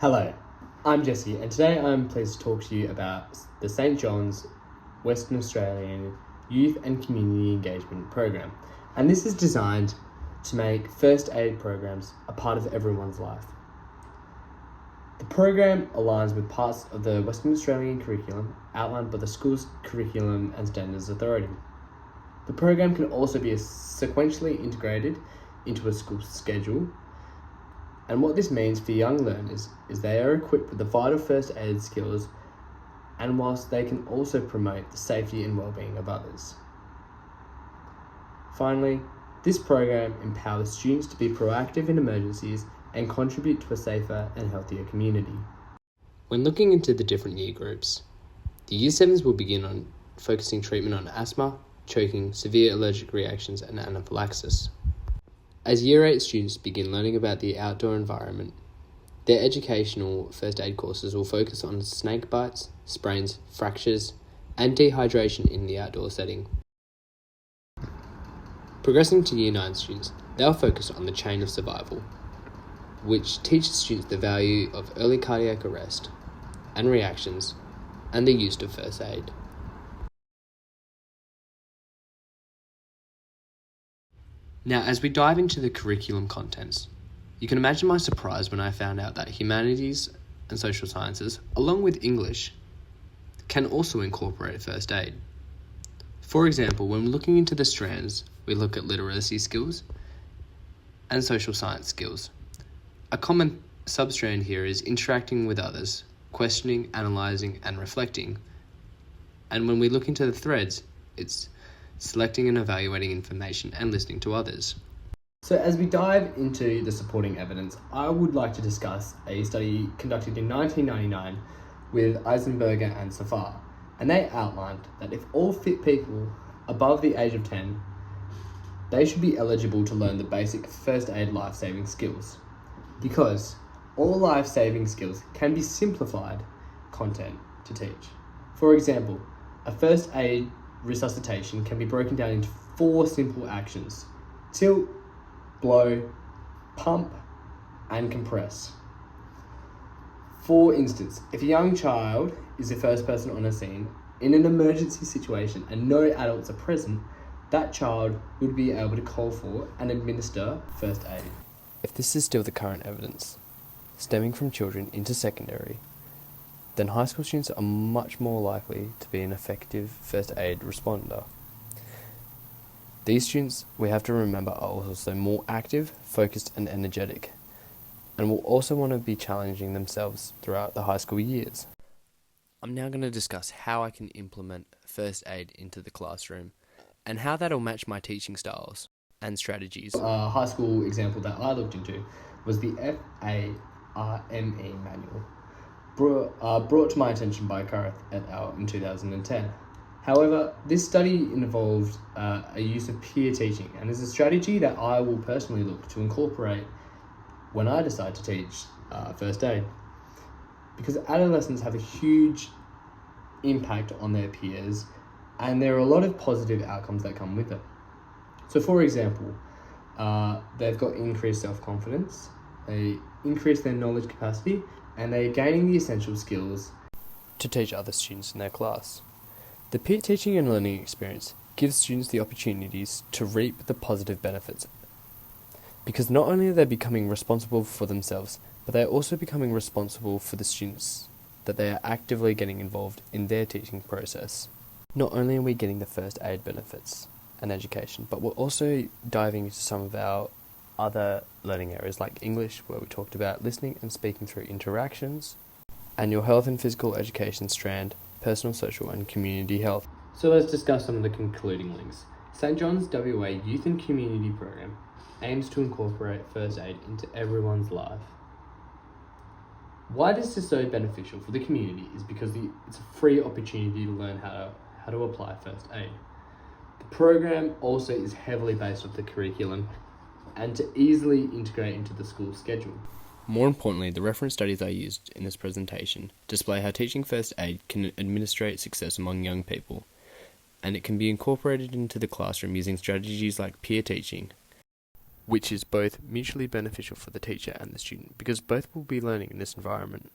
Hello, I'm Jesse, and today I'm pleased to talk to you about the St John's Western Australian Youth and Community Engagement Program. And this is designed to make first aid programs a part of everyone's life. The program aligns with parts of the Western Australian curriculum outlined by the school's Curriculum and Standards Authority. The program can also be sequentially integrated into a school schedule. And what this means for young learners is they are equipped with the vital first aid skills, and whilst they can also promote the safety and well-being of others. Finally, this program empowers students to be proactive in emergencies and contribute to a safer and healthier community. When looking into the different year groups, the Year 7s will begin on focusing treatment on asthma, choking, severe allergic reactions and anaphylaxis. As Year 8 students begin learning about the outdoor environment, their educational first aid courses will focus on snake bites, sprains, fractures, and dehydration in the outdoor setting. Progressing to Year 9 students, they'll focus on the chain of survival, which teaches students the value of early cardiac arrest and reactions and the use of first aid. Now, as we dive into the curriculum contents, you can imagine my surprise when I found out that humanities and social sciences, along with English, can also incorporate first aid. For example, when looking into the strands, we look at literacy skills and social science skills. A common substrand here is interacting with others, questioning, analysing, and reflecting. And when we look into the threads, it's selecting and evaluating information and listening to others. So as we dive into the supporting evidence, I would like to discuss a study conducted in 1999 with Eisenberger and Safar, and they outlined that if all fit people above the age of 10, they should be eligible to learn the basic first aid life-saving skills, because all life-saving skills can be simplified content to teach. For example, a first aid resuscitation can be broken down into 4 simple actions: tilt, blow, pump, and compress. For instance, if a young child is the first person on a scene in an emergency situation and no adults are present, that child would be able to call for and administer first aid. If this is still the current evidence, stemming from children into secondary, then high school students are much more likely to be an effective first aid responder. These students, we have to remember, are also more active, focused and energetic, and will also want to be challenging themselves throughout the high school years. I'm now going to discuss how I can implement first aid into the classroom and how that'll match my teaching styles and strategies. A high school example that I looked into was the FARME manual, brought to my attention by Kareth et al. In 2010. However, this study involved a use of peer teaching, and is a strategy that I will personally look to incorporate when I decide to teach first aid, because adolescents have a huge impact on their peers, and there are a lot of positive outcomes that come with it. So for example, they've got increased self-confidence, they increase their knowledge capacity, and they are gaining the essential skills to teach other students in their class. The peer teaching and learning experience gives students the opportunities to reap the positive benefits, because not only are they becoming responsible for themselves, but they are also becoming responsible for the students that they are actively getting involved in their teaching process. Not only are we getting the first aid benefits and education, but we're also diving into some of our other learning areas like English, where we talked about listening and speaking through interactions, and your health and physical education strand, personal, social and community health. So let's discuss some of the concluding links. St John's WA Youth and Community Program aims to incorporate first aid into everyone's life. Why this is so beneficial for the community is because it's a free opportunity to learn how to apply first aid. The program also is heavily based off the curriculum and to easily integrate into the school schedule. More importantly, the reference studies I used in this presentation display how teaching first aid can administrate success among young people, and it can be incorporated into the classroom using strategies like peer teaching, which is both mutually beneficial for the teacher and the student, because both will be learning in this environment.